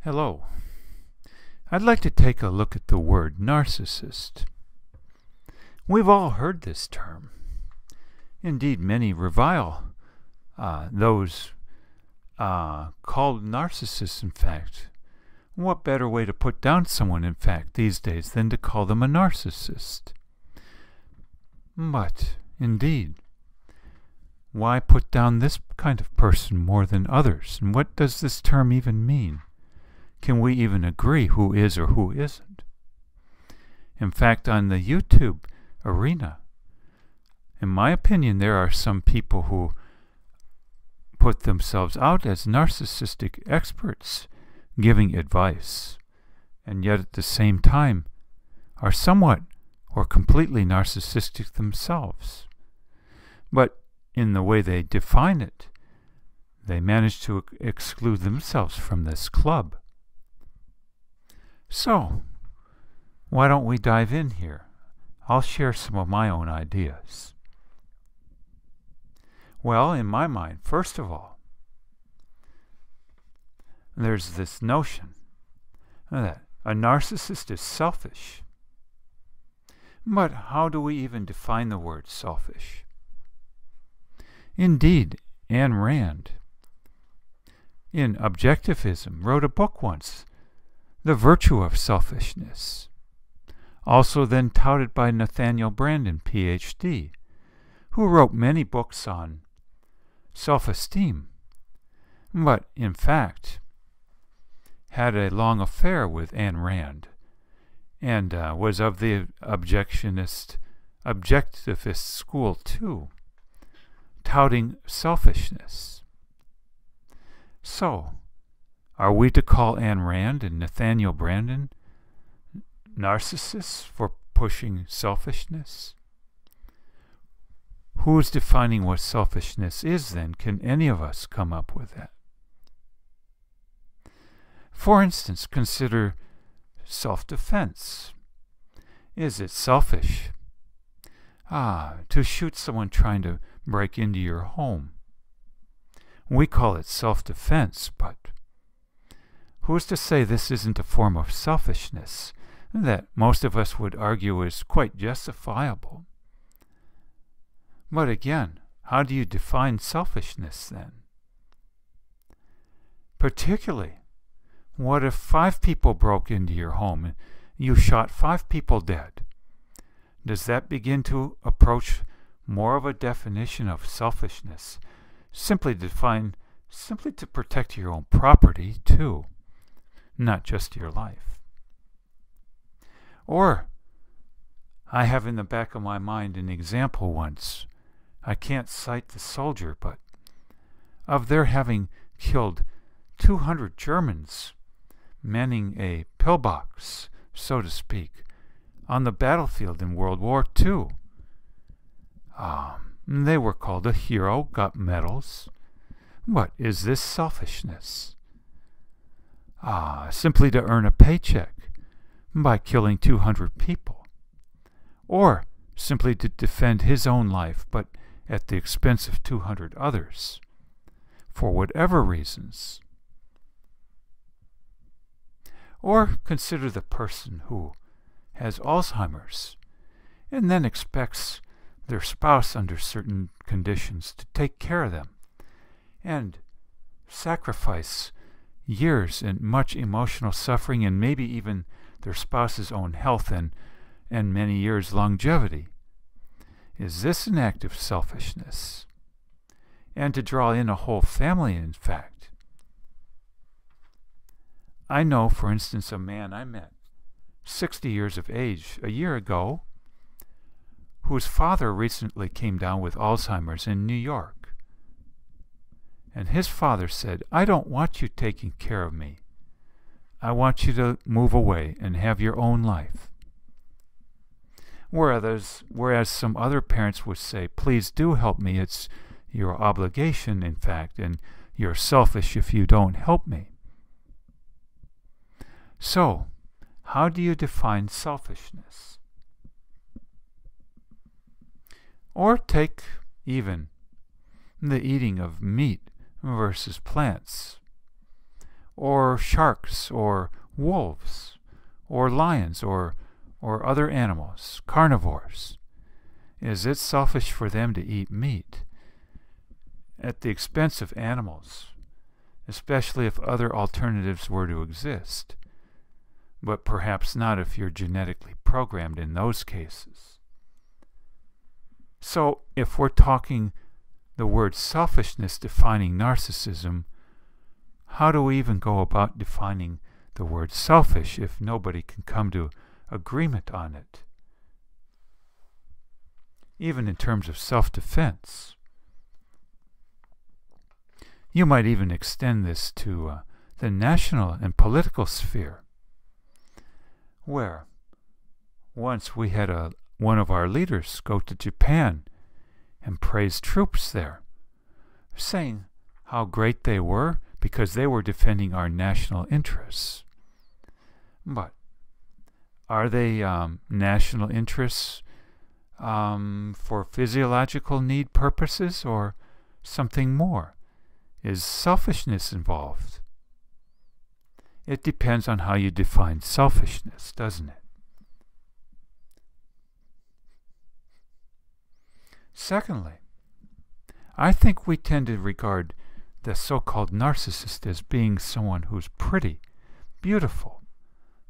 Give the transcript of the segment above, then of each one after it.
Hello. I'd like to take a look at the word narcissist. We've all heard this term. Indeed, many revile those called narcissists, in fact. What better way to put down someone, in fact, these days than to call them a narcissist? But, indeed, why put down this kind of person more than others? And what does this term even mean? Can we even agree who is or who isn't? In fact, on the YouTube arena, in my opinion, there are some people who put themselves out as narcissistic experts giving advice, and yet at the same time are somewhat or completely narcissistic themselves. But in the way they define it, they manage to exclude themselves from this club. So, why don't we dive in here? I'll share some of my own ideas. Well, in my mind, first of all, there's this notion that a narcissist is selfish. But how do we even define the word selfish? Indeed, Ayn Rand, in Objectivism, wrote a book once, The Virtue of Selfishness, also then touted by Nathaniel Branden, Ph.D., who wrote many books on self-esteem, but in fact had a long affair with Ayn Rand and was of the objectivist school too, touting selfishness. So, are we to call Ayn Rand and Nathaniel Branden narcissists for pushing selfishness? Who's defining what selfishness is then? Can any of us come up with that? For instance, consider self-defense. Is it selfish to shoot someone trying to break into your home? We call it self-defense, but who's to say this isn't a form of selfishness that most of us would argue is quite justifiable? But again, how do you define selfishness then? Particularly, what if 5 people broke into your home and you shot 5 people dead? Does that begin to approach more of a definition of selfishness? Simply to protect your own property too, not just your life. Or, I have in the back of my mind an example once, I can't cite the soldier, but of their having killed 200 Germans, manning a pillbox, so to speak, on the battlefield in World War II. They were called a hero, got medals. But is this selfishness? Simply to earn a paycheck by killing 200 people. Or simply to defend his own life, but at the expense of 200 others, for whatever reasons. Or consider the person who has Alzheimer's and then expects their spouse under certain conditions to take care of them and sacrifice years and much emotional suffering and maybe even their spouse's own health and many years longevity. Is this an act of selfishness? And to draw in a whole family, in fact. I know, for instance, a man I met, 60 years of age, a year ago, whose father recently came down with Alzheimer's in New York. And his father said, "I don't want you taking care of me. I want you to move away and have your own life." Whereas some other parents would say, "Please do help me. It's your obligation, in fact, and you're selfish if you don't help me." So, how do you define selfishness? Or take even the eating of meat versus plants, or sharks, or wolves, or lions, or other animals, carnivores? Is it selfish for them to eat meat at the expense of animals, especially if other alternatives were to exist, but perhaps not if you're genetically programmed in those cases? So, if we're talking the word selfishness defining narcissism, how do we even go about defining the word selfish if nobody can come to agreement on it? Even in terms of self-defense. You might even extend this to the national and political sphere, where once we had one of our leaders go to Japan and praise troops there, saying how great they were because they were defending our national interests. But are they national interests for physiological need purposes or something more? Is selfishness involved? It depends on how you define selfishness, doesn't it? Secondly, I think we tend to regard the so-called narcissist as being someone who's pretty, beautiful,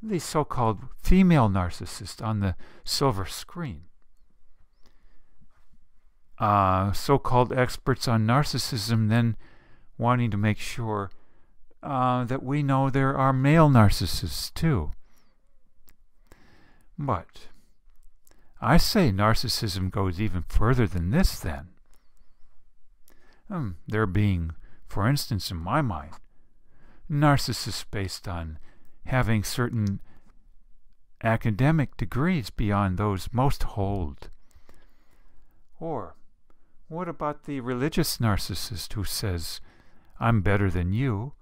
the so-called female narcissist on the silver screen. So-called experts on narcissism then wanting to make sure that we know there are male narcissists too. But I say narcissism goes even further than this then. There being, for instance, in my mind, narcissists based on having certain academic degrees beyond those most hold. Or what about the religious narcissist who says, I'm better than you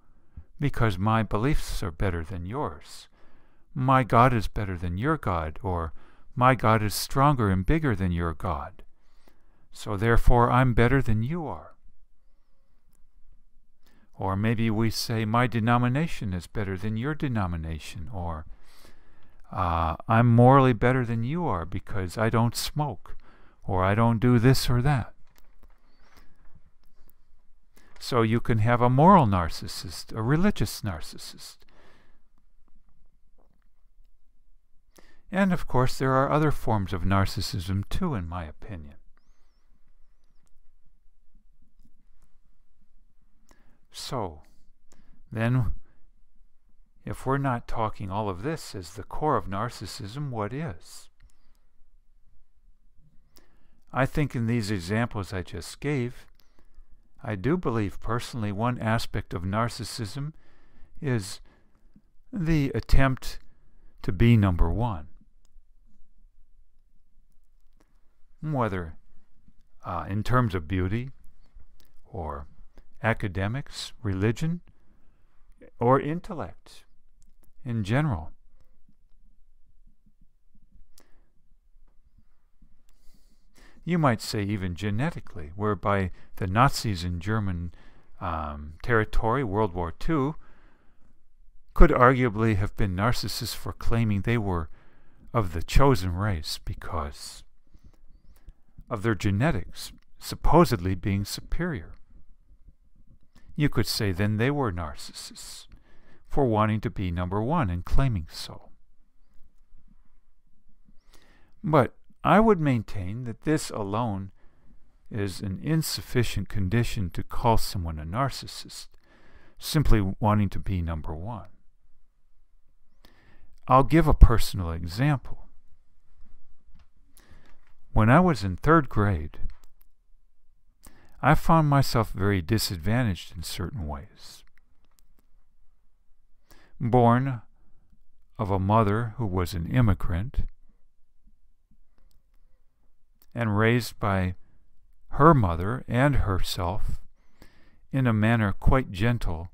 because my beliefs are better than yours. My God is better than your God, or my God is stronger and bigger than your God. So therefore I'm better than you are. Or maybe we say my denomination is better than your denomination, or I'm morally better than you are because I don't smoke, or I don't do this or that. So you can have a moral narcissist, a religious narcissist. And of course there are other forms of narcissism too, in my opinion. So, then, if we're not talking all of this as the core of narcissism, what is? I think in these examples I just gave, I do believe personally one aspect of narcissism is the attempt to be number one. Whether in terms of beauty, or academics, religion, or intellect in general. You might say even genetically, whereby the Nazis in German territory, World War II, could arguably have been narcissists for claiming they were of the chosen race because of their genetics supposedly being superior. You could say then they were narcissists for wanting to be number one and claiming so. But I would maintain that this alone is an insufficient condition to call someone a narcissist, simply wanting to be number one. I'll give a personal example. When I was in 3rd grade, I found myself very disadvantaged in certain ways. Born of a mother who was an immigrant, and raised by her mother and herself in a manner quite gentle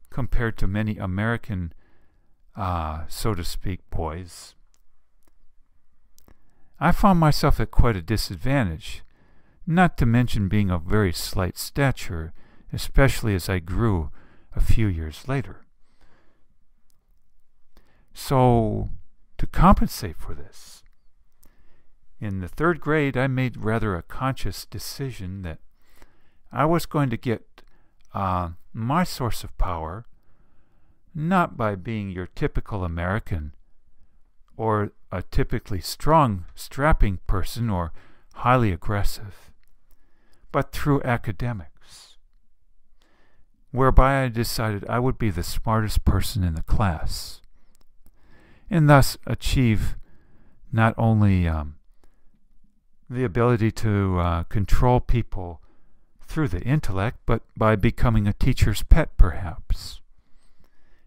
compared to many American, so to speak, boys. I found myself at quite a disadvantage, not to mention being of very slight stature, especially as I grew a few years later. So, to compensate for this, in the 3rd grade, I made rather a conscious decision that I was going to get my source of power not by being your typical American or a typically strong, strapping person or highly aggressive, but through academics, whereby I decided I would be the smartest person in the class, and thus achieve not only the ability to control people through the intellect, but by becoming a teacher's pet, perhaps,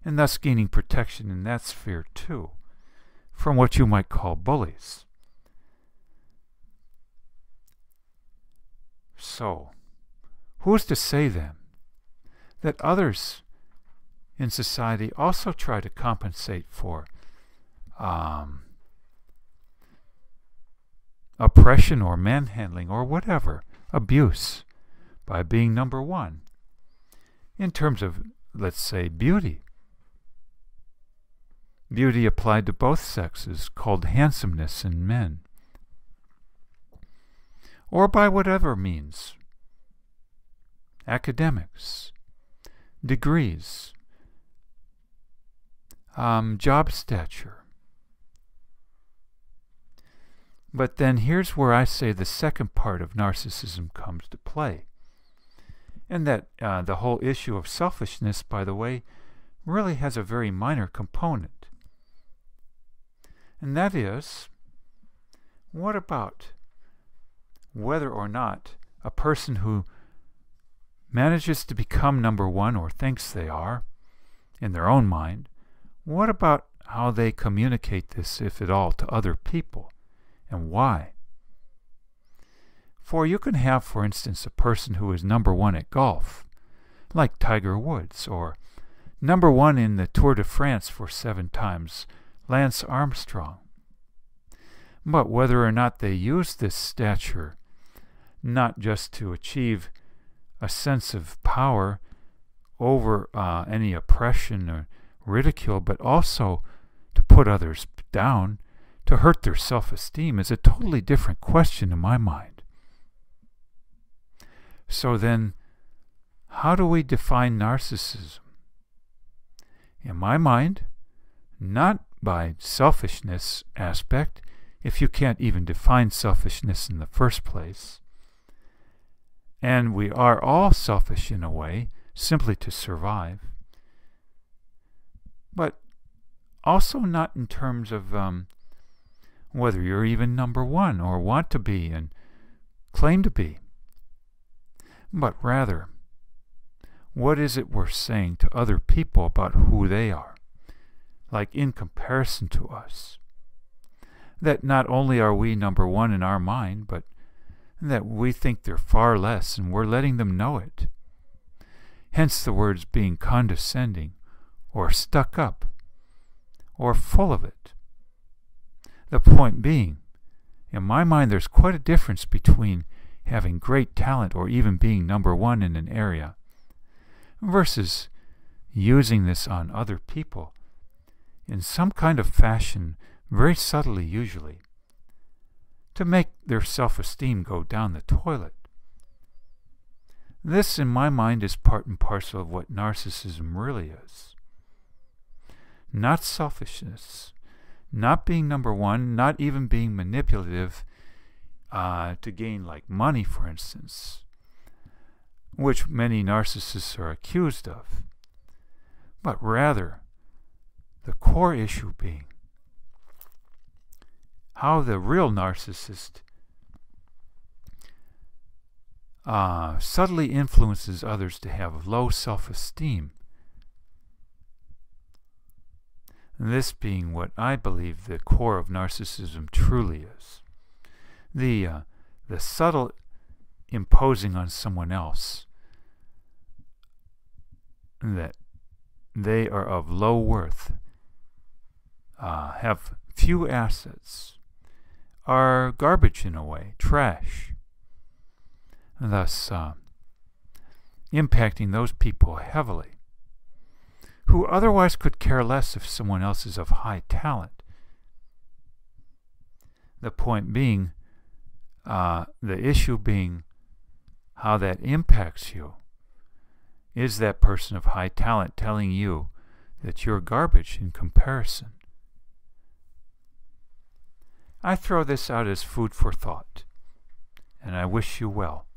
and thus gaining protection in that sphere too, from what you might call bullies. So, who's to say then that others in society also try to compensate for oppression or manhandling or whatever, abuse, by being number one in terms of, let's say, beauty? Beauty applied to both sexes, called handsomeness in men, or by whatever means, academics, degrees, job stature. But then here's where I say the second part of narcissism comes to play, and that the whole issue of selfishness, by the way, really has a very minor component. And that is, what about whether or not a person who manages to become number one, or thinks they are, in their own mind, what about how they communicate this, if at all, to other people, and why? For you can have, for instance, a person who is number one at golf, like Tiger Woods, or number one in the Tour de France for 7 times, Lance Armstrong. But whether or not they use this stature not just to achieve a sense of power over any oppression or ridicule, but also to put others down, to hurt their self-esteem, is a totally different question in my mind. So then, how do we define narcissism? In my mind, not by selfishness aspect, if you can't even define selfishness in the first place. And we are all selfish in a way, simply to survive. But also not in terms of whether you're even number one or want to be and claim to be. But rather, what is it we're saying to other people about who they are? Like in comparison to us. That not only are we number one in our mind, but that we think they're far less, and we're letting them know it. Hence the words being condescending, or stuck up, or full of it. The point being, in my mind, there's quite a difference between having great talent or even being number one in an area versus using this on other people in some kind of fashion, very subtly usually, to make their self-esteem go down the toilet. This, in my mind, is part and parcel of what narcissism really is. Not selfishness, not being number one, not even being manipulative to gain like money, for instance, which many narcissists are accused of, but rather the core issue being how the real narcissist subtly influences others to have low self-esteem. This being what I believe the core of narcissism truly is. The subtle imposing on someone else that they are of low worth, have few assets, are garbage in a way, trash, thus impacting those people heavily who otherwise could care less if someone else is of high talent. The point being, the issue being how that impacts you. Is that person of high talent telling you that you're garbage in comparison? I throw this out as food for thought, and I wish you well.